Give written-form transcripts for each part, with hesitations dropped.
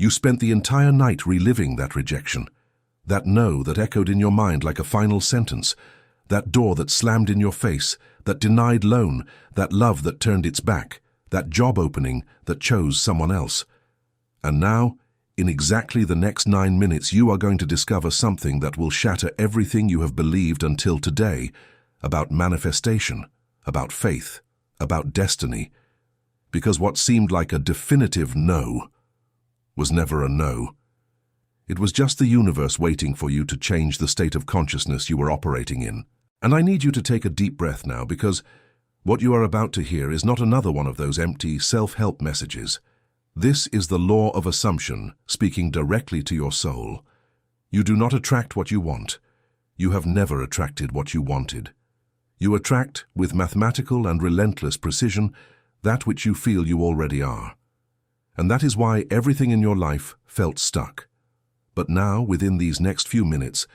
You spent the entire night reliving that rejection, that no that echoed in your mind like a final sentence, that door that slammed in your face, that denied loan, that love that turned its back, that job opening that chose someone else. And now, in exactly the next 9 minutes, you are going to discover something that will shatter everything you have believed until today about manifestation, about faith, about destiny. Because what seemed like a definitive no was never a no. It was just the universe waiting for you to change the state of consciousness you were operating in. And I need you to take a deep breath now, because what you are about to hear is not another one of those empty self-help messages. This is the law of assumption speaking directly to your soul. You do not attract what you want. You have never attracted what you wanted. You attract, with mathematical and relentless precision, that which you feel you already are. And that is why everything in your life felt stuck. But now, within these next few minutes,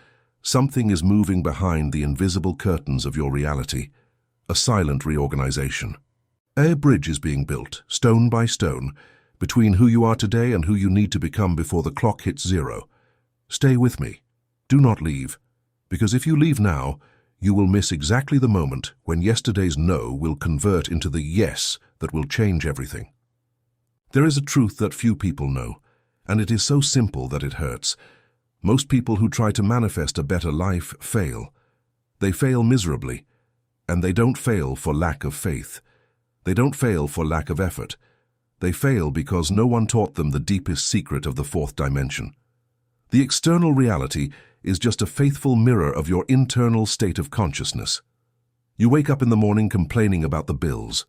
something is moving behind the invisible curtains of your reality, a silent reorganization. A bridge is being built, stone by stone, between who you are today and who you need to become before the clock hits 0. Stay with me. Do not leave, because if you leave now, you will miss exactly the moment when yesterday's no will convert into the yes that will change everything. There is a truth that few people know, and it is so simple that it hurts. Most people who try to manifest a better life fail. They fail miserably, and they don't fail for lack of faith. They don't fail for lack of effort. They fail because no one taught them the deepest secret of the fourth dimension. The external reality is just a faithful mirror of your internal state of consciousness. You wake up in the morning complaining about the bills.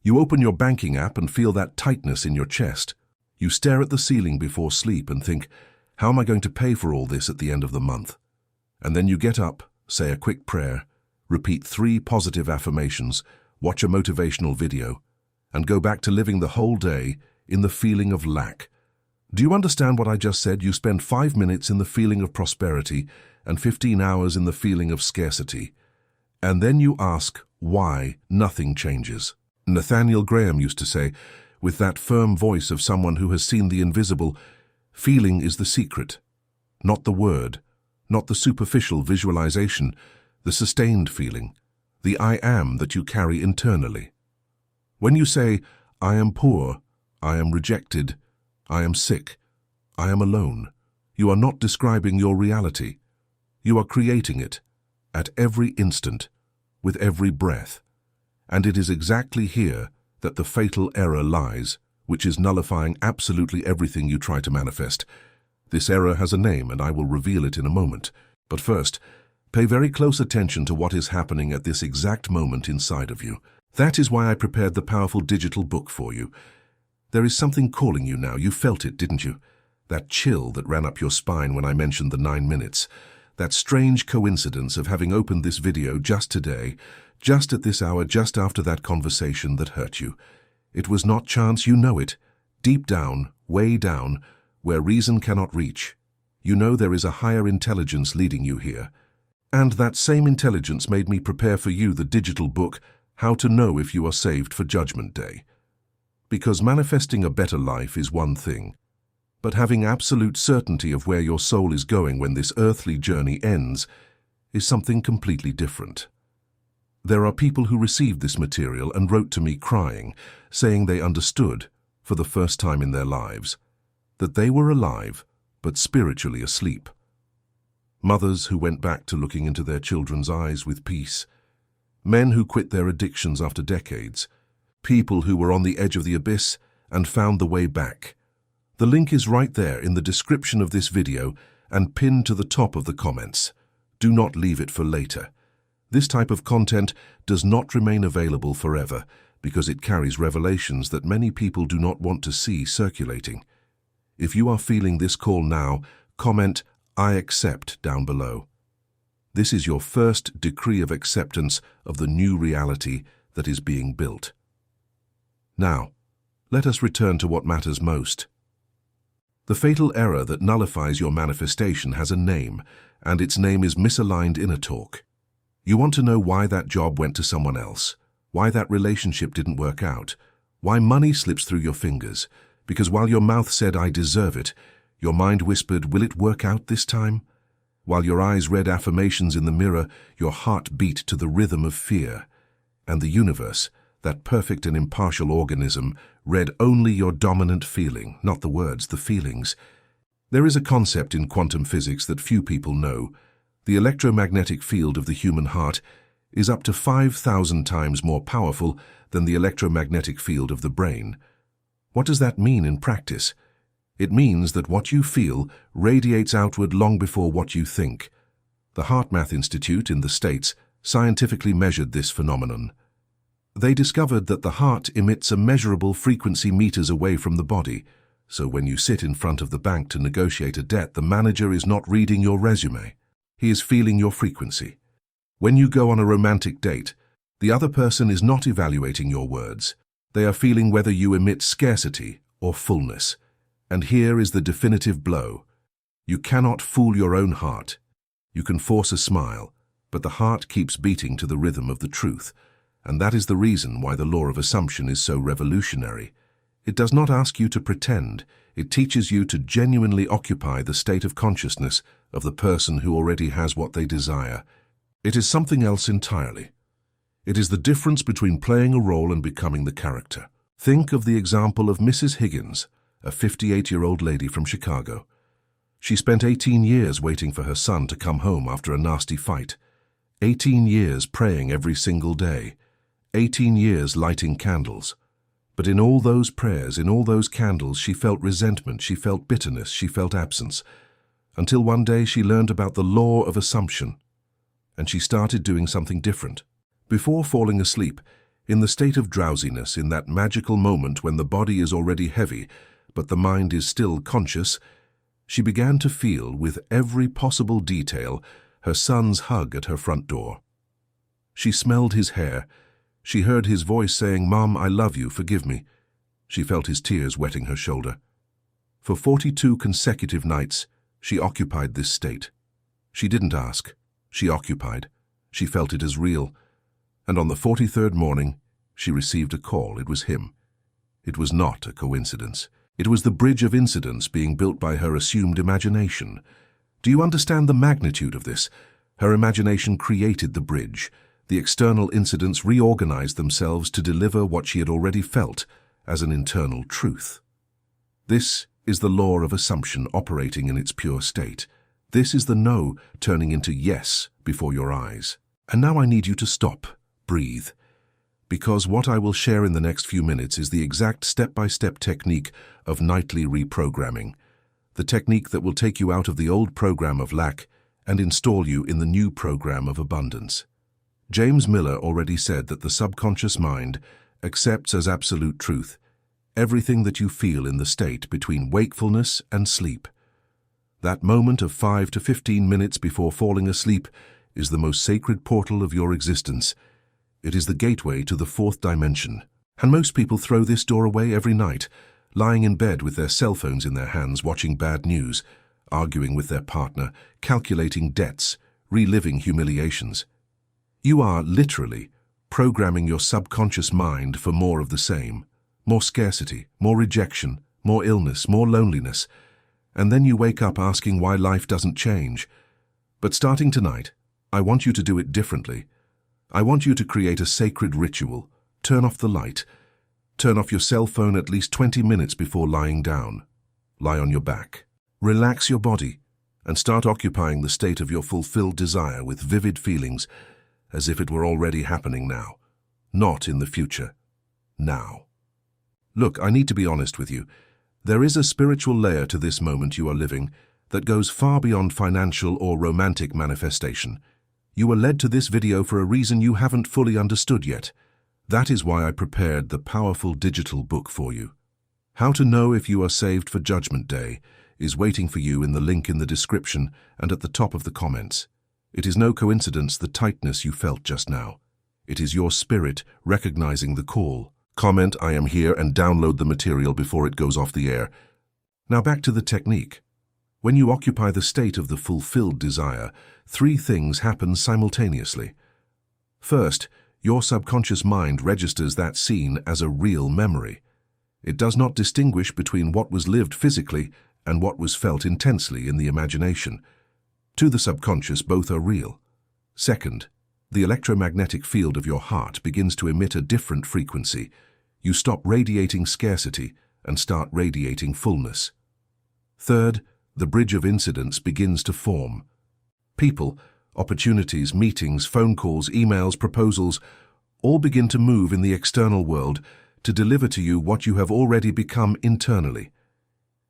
You open your banking app and feel that tightness in your chest. You stare at the ceiling before sleep and think, how am I going to pay for all this at the end of the month? And then you get up, say a quick prayer, repeat 3 positive affirmations, watch a motivational video, and go back to living the whole day in the feeling of lack. Do you understand what I just said? You spend 5 minutes in the feeling of prosperity and 15 hours in the feeling of scarcity. And then you ask why nothing changes. Nathaniel Graham used to say, with that firm voice of someone who has seen the invisible, feeling is the secret, not the word, not the superficial visualization, the sustained feeling, the I am that you carry internally. When you say, I am poor, I am rejected, I am sick, I am alone, you are not describing your reality. You are creating it, at every instant, with every breath. And it is exactly here that the fatal error lies, which is nullifying absolutely everything you try to manifest. This error has a name, and I will reveal it in a moment. But first, pay very close attention to what is happening at this exact moment inside of you. That is why I prepared the powerful digital book for you. There is something calling you now. You felt it, didn't you? That chill that ran up your spine when I mentioned the 9 minutes. That strange coincidence of having opened this video just today, just at this hour, just after that conversation that hurt you. It was not chance, you know it. Deep down, way down, where reason cannot reach. You know there is a higher intelligence leading you here. And that same intelligence made me prepare for you the digital book, How to Know If You Are Saved for Judgment Day. Because manifesting a better life is one thing, but having absolute certainty of where your soul is going when this earthly journey ends is something completely different. There are people who received this material and wrote to me crying, saying they understood, for the first time in their lives, that they were alive but spiritually asleep. Mothers who went back to looking into their children's eyes with peace. Men who quit their addictions after decades. People who were on the edge of the abyss and found the way back. The link is right there in the description of this video and pinned to the top of the comments. Do not leave it for later. This type of content does not remain available forever because it carries revelations that many people do not want to see circulating. If you are feeling this call now, comment, I accept down below. This is your first decree of acceptance of the new reality that is being built. Now, let us return to what matters most. The fatal error that nullifies your manifestation has a name, and its name is misaligned inner talk. You want to know why that job went to someone else, why that relationship didn't work out, why money slips through your fingers, Because while your mouth said, "I deserve it," your mind whispered, "Will it work out this time?" While your eyes read affirmations in the mirror, your heart beat to the rhythm of fear. And the universe, that perfect and impartial organism, read only your dominant feeling, not the words, the feelings. There is a concept in quantum physics that few people know. The electromagnetic field of the human heart is up to 5,000 times more powerful than the electromagnetic field of the brain. What does that mean in practice? It means that what you feel radiates outward long before what you think. The HeartMath Institute in the States scientifically measured this phenomenon. They discovered that the heart emits a measurable frequency meters away from the body, so when you sit in front of the bank to negotiate a debt, the manager is not reading your resume. He is feeling your frequency. When you go on a romantic date, the other person is not evaluating your words. They are feeling whether you emit scarcity or fullness. And here is the definitive blow. You cannot fool your own heart. You can force a smile, but the heart keeps beating to the rhythm of the truth. And that is the reason why the law of assumption is so revolutionary. It does not ask you to pretend. It teaches you to genuinely occupy the state of consciousness of the person who already has what they desire. It is something else entirely. It is the difference between playing a role and becoming the character. Think of the example of Mrs. Higgins, a 58-year-old lady from Chicago. She spent 18 years waiting for her son to come home after a nasty fight. 18 years praying every single day. 18 years lighting candles. But in all those prayers, in all those candles, she felt resentment, she felt bitterness, she felt absence. Until one day she learned about the law of assumption. And she started doing something different. Before falling asleep, in the state of drowsiness, in that magical moment when the body is already heavy, but the mind is still conscious, she began to feel, with every possible detail, her son's hug at her front door. She smelled his hair. She heard his voice saying, "Mom, I love you, forgive me." She felt his tears wetting her shoulder. For 42 consecutive nights, she occupied this state. She didn't ask. She occupied. She felt it as real. And on the 43rd morning, she received a call. It was him. It was not a coincidence. It was the bridge of incidents being built by her assumed imagination. Do you understand the magnitude of this? Her imagination created the bridge. The external incidents reorganized themselves to deliver what she had already felt as an internal truth. This is the law of assumption operating in its pure state. This is the no turning into yes before your eyes. And now I need you to stop, breathe, because what I will share in the next few minutes is the exact step-by-step technique of nightly reprogramming, the technique that will take you out of the old program of lack and install you in the new program of abundance. James Miller already said that the subconscious mind accepts as absolute truth everything that you feel in the state between wakefulness and sleep. That moment of 5 to 15 minutes before falling asleep is the most sacred portal of your existence. It is the gateway to the fourth dimension. And most people throw this door away every night, lying in bed with their cell phones in their hands, watching bad news, arguing with their partner, calculating debts, reliving humiliations. You are literally programming your subconscious mind for more of the same, more scarcity, more rejection, more illness, more loneliness, and then you wake up asking why life doesn't change. But starting tonight, I want you to do it differently. I want you to create a sacred ritual. Turn off the light. Turn off your cell phone at least 20 minutes before lying down. Lie on your back. Relax your body and start occupying the state of your fulfilled desire with vivid feelings, as if it were already happening now, not in the future, now. Look, I need to be honest with you. There is a spiritual layer to this moment you are living that goes far beyond financial or romantic manifestation. You were led to this video for a reason you haven't fully understood yet. That is why I prepared the powerful digital book for you. How to Know If You Are Saved for Judgment Day is waiting for you in the link in the description and at the top of the comments. It is no coincidence the tightness you felt just now. It is your spirit recognizing the call. Comment "I am here" and download the material before it goes off the air. Now back to the technique. When you occupy the state of the fulfilled desire, 3 things happen simultaneously. First, your subconscious mind registers that scene as a real memory. It does not distinguish between what was lived physically and what was felt intensely in the imagination. To the subconscious, both are real. Second, the electromagnetic field of your heart begins to emit a different frequency. You stop radiating scarcity and start radiating fullness. Third, the bridge of incidents begins to form. People, opportunities, meetings, phone calls, emails, proposals, all begin to move in the external world to deliver to you what you have already become internally.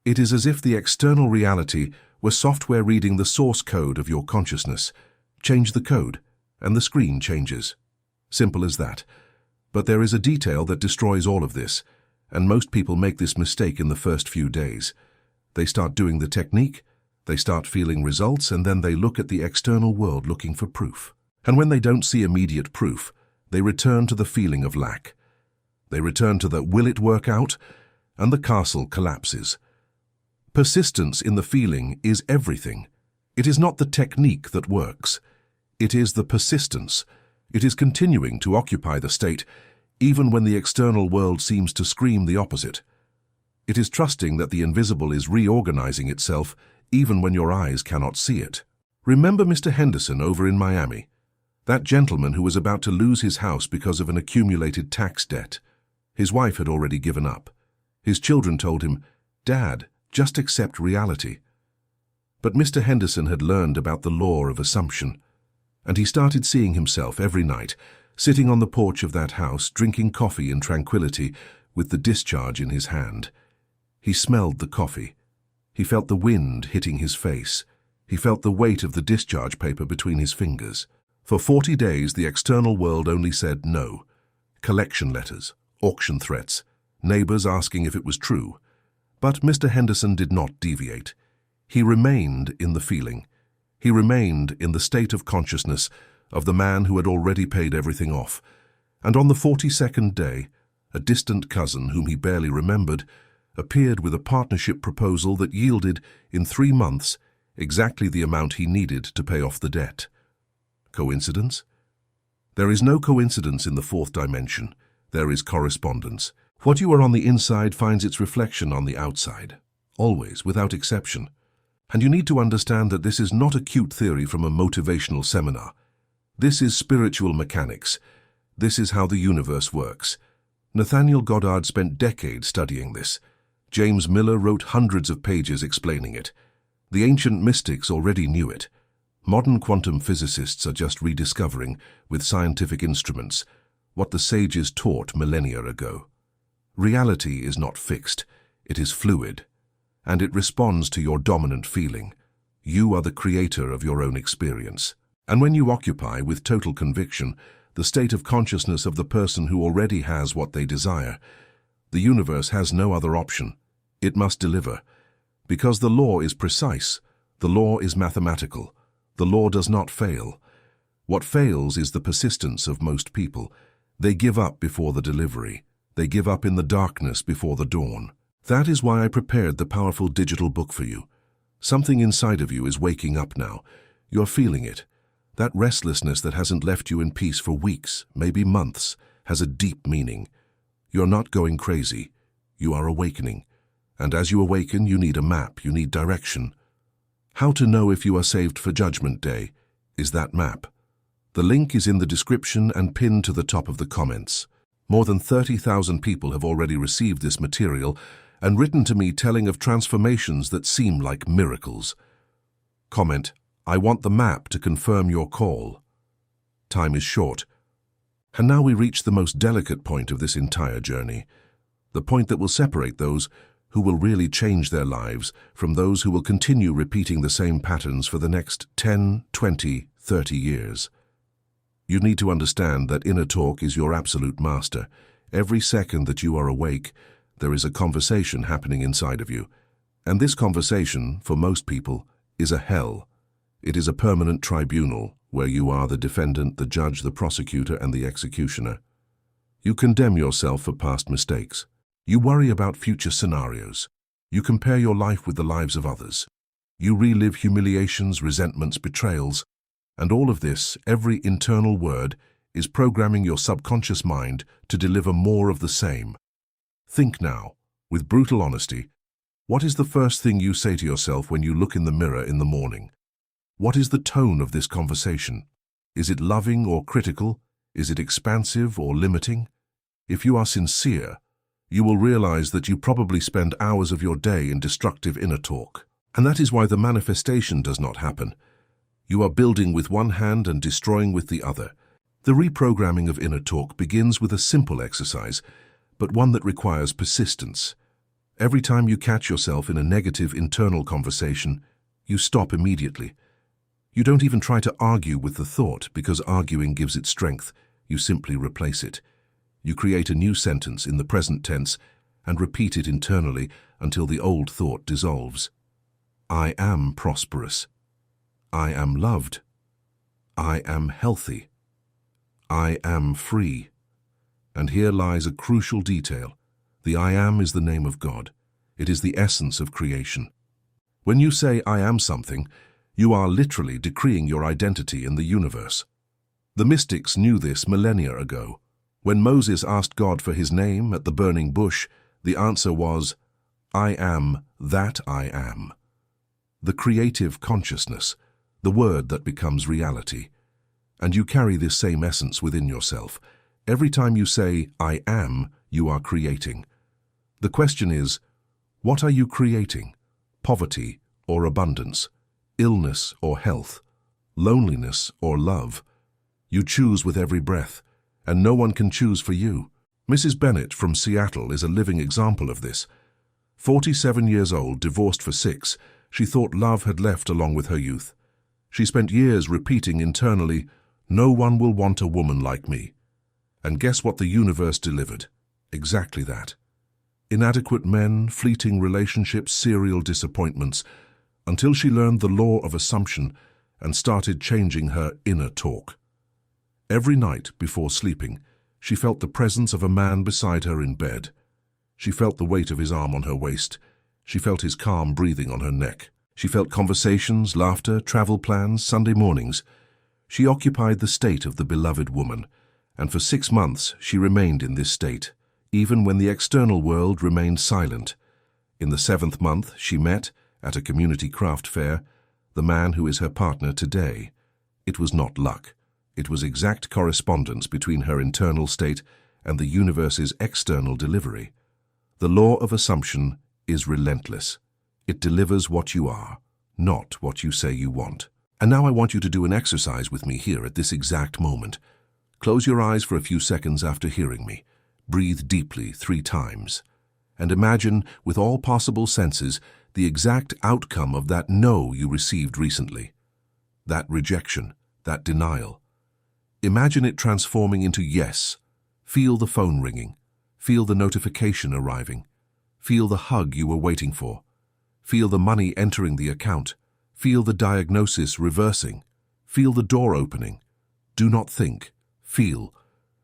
It is as if the external reality were software reading the source code of your consciousness. Change the code, and the screen changes. Simple as that. But there is a detail that destroys all of this, and most people make this mistake in the first few days. They start doing the technique, they start feeling results, and then they look at the external world looking for proof. And when they don't see immediate proof, they return to the feeling of lack. They return to the "will it work out?" and the castle collapses. Persistence in the feeling is everything. It is not the technique that works. It is the persistence. It is continuing to occupy the state, even when the external world seems to scream the opposite. It is trusting that the invisible is reorganizing itself, even when your eyes cannot see it. Remember Mr. Henderson over in Miami? That gentleman who was about to lose his house because of an accumulated tax debt. His wife had already given up. His children told him, "Dad, just accept reality." But Mr. Henderson had learned about the law of assumption, and he started seeing himself every night, sitting on the porch of that house, drinking coffee in tranquility, with the discharge in his hand. He smelled the coffee. He felt the wind hitting his face. He felt the weight of the discharge paper between his fingers. For 40 days, the external world only said no. Collection letters, auction threats, neighbors asking if it was true. But Mr. Henderson did not deviate. He remained in the feeling. He remained in the state of consciousness of the man who had already paid everything off. And on the 42nd day, a distant cousin whom he barely remembered appeared with a partnership proposal that yielded, in 3 months, exactly the amount he needed to pay off the debt. Coincidence? There is no coincidence in the fourth dimension. There is correspondence. What you are on the inside finds its reflection on the outside. Always, without exception. And you need to understand that this is not a cute theory from a motivational seminar. This is spiritual mechanics. This is how the universe works. Nathaniel Goddard spent decades studying this. James Miller wrote hundreds of pages explaining it. The ancient mystics already knew it. Modern quantum physicists are just rediscovering, with scientific instruments, what the sages taught millennia ago. Reality is not fixed, it is fluid, and it responds to your dominant feeling. You are the creator of your own experience. And when you occupy, with total conviction, the state of consciousness of the person who already has what they desire, the universe has no other option. It must deliver. Because the law is precise, the law is mathematical, the law does not fail. What fails is the persistence of most people. They give up before the delivery. They give up in the darkness before the dawn. That is why I prepared the powerful digital book for you. Something inside of you is waking up now. You're feeling it. That restlessness that hasn't left you in peace for weeks, maybe months, has a deep meaning. You're not going crazy. You are awakening. And as you awaken, you need a map, you need direction. How to know if you are saved for Judgment Day is that map. The link is in the description and pinned to the top of the comments. More than 30,000 people have already received this material and written to me telling of transformations that seem like miracles. Comment, "I want the map to confirm your call." Time is short. And now we reach the most delicate point of this entire journey, the point that will separate those who will really change their lives from those who will continue repeating the same patterns for the next 10, 20, 30 years. You need to understand that inner talk is your absolute master. Every second that you are awake, there is a conversation happening inside of you. And this conversation, for most people, is a hell. It is a permanent tribunal where you are the defendant, the judge, the prosecutor, and the executioner. You condemn yourself for past mistakes. You worry about future scenarios. You compare your life with the lives of others. You relive humiliations, resentments, betrayals, and all of this, every internal word, is programming your subconscious mind to deliver more of the same. Think now. With brutal honesty, what is the first thing you say to yourself when you look in the mirror in the morning? What is the tone of this conversation? Is it loving or critical? Is it expansive or limiting? If you are sincere, you will realize that you probably spend hours of your day in destructive inner talk. And that is why the manifestation does not happen. You are building with one hand and destroying with the other. The reprogramming of inner talk begins with a simple exercise, but one that requires persistence. Every time you catch yourself in a negative internal conversation, you stop immediately. You don't even try to argue with the thought because arguing gives it strength. You simply replace it. You create a new sentence in the present tense and repeat it internally until the old thought dissolves. I am prosperous. I am loved. I am healthy. I am free. And here lies a crucial detail. The I am is the name of God. It is the essence of creation. When you say I am something, you are literally decreeing your identity in the universe. The mystics knew this millennia ago. When Moses asked God for his name at the burning bush, the answer was, I am that I am. The creative consciousness, the word that becomes reality. And you carry this same essence within yourself. Every time you say, I am, you are creating. The question is, what are you creating? Poverty or abundance? Illness or health? Loneliness or love? You choose with every breath, and no one can choose for you. Mrs. Bennett from Seattle is a living example of this. 47 years old, divorced for 6, she thought love had left along with her youth. She spent years repeating internally, no one will want a woman like me. And guess what the universe delivered? Exactly that. Inadequate men, fleeting relationships, serial disappointments, until she learned the law of assumption and started changing her inner talk. Every night before sleeping, she felt the presence of a man beside her in bed. She felt the weight of his arm on her waist. She felt his calm breathing on her neck. She felt conversations, laughter, travel plans, Sunday mornings. She occupied the state of the beloved woman, and for 6 months she remained in this state, even when the external world remained silent. In the 7th month, she met, at a community craft fair, the man who is her partner today. It was not luck. It was exact correspondence between her internal state and the universe's external delivery. The law of assumption is relentless. It delivers what you are, not what you say you want. And now I want you to do an exercise with me here at this exact moment. Close your eyes for a few seconds after hearing me. Breathe deeply 3 times. And imagine, with all possible senses, the exact outcome of that no you received recently. That rejection, that denial. Imagine it transforming into yes. Feel the phone ringing. Feel the notification arriving. Feel the hug you were waiting for. Feel the money entering the account. Feel the diagnosis reversing. Feel the door opening. Do not think. Feel.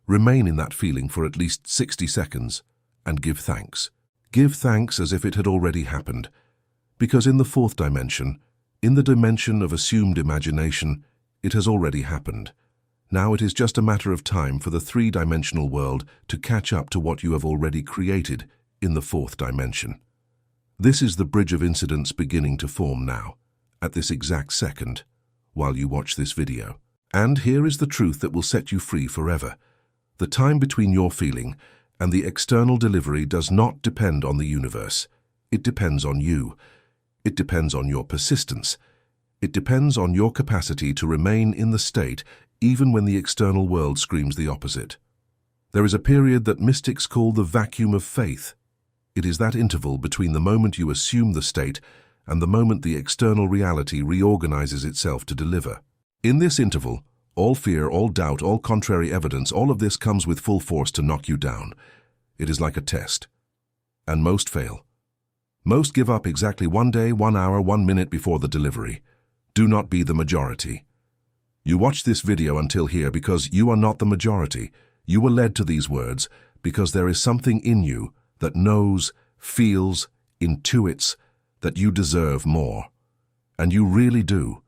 Remain in that feeling for at least 60 seconds and give thanks. Give thanks as if it had already happened. Because in the 4th dimension, in the dimension of assumed imagination, it has already happened. Now it is just a matter of time for the 3-dimensional world to catch up to what you have already created in the 4th dimension. This is the bridge of incidents beginning to form now, at this exact second, while you watch this video. And here is the truth that will set you free forever. The time between your feeling and the external delivery does not depend on the universe. It depends on you. It depends on your persistence. It depends on your capacity to remain in the state even when the external world screams the opposite. There is a period that mystics call the vacuum of faith. It is that interval between the moment you assume the state and the moment the external reality reorganizes itself to deliver. In this interval, all fear, all doubt, all contrary evidence, all of this comes with full force to knock you down. It is like a test. And most fail. Most give up exactly 1 day, 1 hour, 1 minute before the delivery. Do not be the majority. You watch this video until here because you are not the majority. You were led to these words because there is something in you that knows, feels, intuits that you deserve more. And you really do.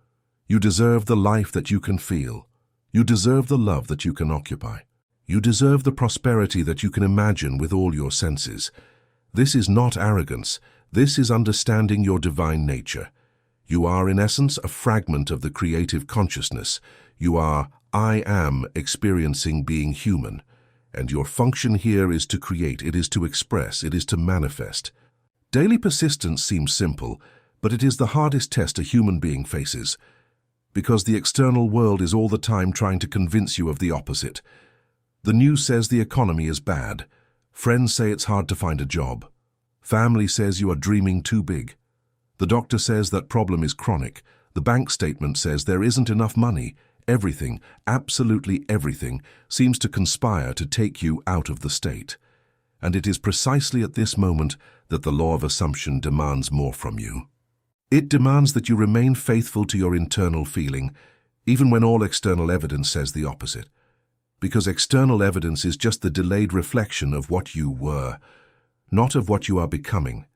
You deserve the life that you can feel. You deserve the love that you can occupy. You deserve the prosperity that you can imagine with all your senses. This is not arrogance. This is understanding your divine nature. You are, in essence, a fragment of the creative consciousness. You are, I am, experiencing being human. And your function here is to create, it is to express, it is to manifest. Daily persistence seems simple, but it is the hardest test a human being faces, because the external world is all the time trying to convince you of the opposite. The news says the economy is bad. Friends say it's hard to find a job. Family says you are dreaming too big. The doctor says that problem is chronic. The bank statement says there isn't enough money. Everything, absolutely everything, seems to conspire to take you out of the state. And it is precisely at this moment that the law of assumption demands more from you. It demands that you remain faithful to your internal feeling, even when all external evidence says the opposite. Because external evidence is just the delayed reflection of what you were, not of what you are becoming.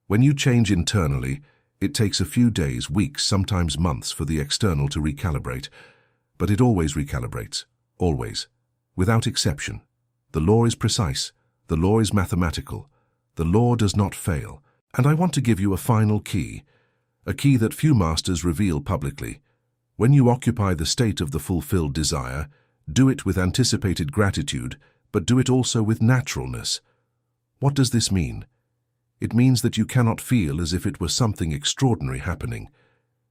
When you change internally, it takes a few days, weeks, sometimes months for the external to recalibrate, but it always recalibrates, always, without exception. The law is precise, the law is mathematical, the law does not fail. And I want to give you a final key, a key that few masters reveal publicly. When you occupy the state of the fulfilled desire, do it with anticipated gratitude, but do it also with naturalness. What does this mean? It means that you cannot feel as if it were something extraordinary happening.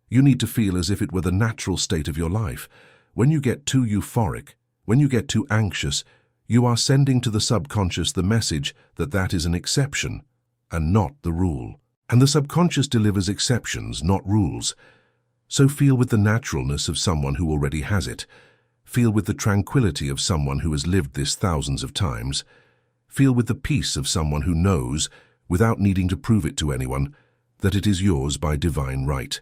You need to feel as if it were the natural state of your life. When you get too euphoric, when you get too anxious, you are sending to the subconscious the message that that is an exception and not the rule. And the subconscious delivers exceptions, not rules. So feel with the naturalness of someone who already has it. Feel with the tranquility of someone who has lived this thousands of times. Feel with the peace of someone who knows, without needing to prove it to anyone, that it is yours by divine right.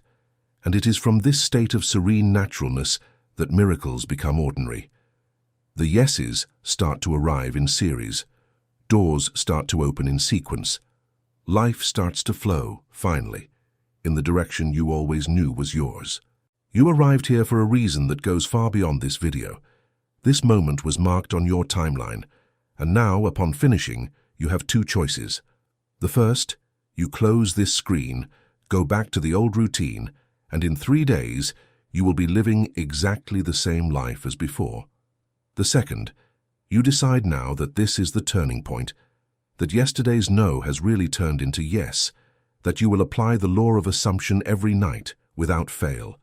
And it is from this state of serene naturalness that miracles become ordinary. The yeses start to arrive in series. Doors start to open in sequence. Life starts to flow, finally, in the direction you always knew was yours. You arrived here for a reason that goes far beyond this video. This moment was marked on your timeline, and now, upon finishing, you have two choices. The first, you close this screen, go back to the old routine, and in 3 days, you will be living exactly the same life as before. The second, you decide now that this is the turning point, that yesterday's no has really turned into yes, that you will apply the law of assumption every night without fail,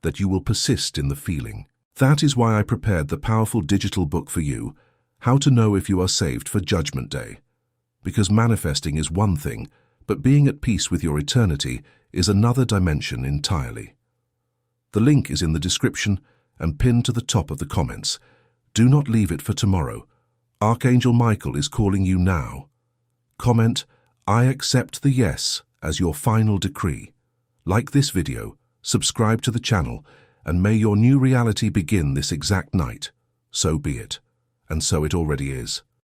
that you will persist in the feeling. That is why I prepared the powerful digital book for you, How to Know If You Are Saved for Judgment Day. Because manifesting is one thing, but being at peace with your eternity is another dimension entirely. The link is in the description and pinned to the top of the comments. Do not leave it for tomorrow. Archangel Michael is calling you now. Comment, I accept the yes as your final decree. Like this video, subscribe to the channel, and may your new reality begin this exact night. So be it. And so it already is.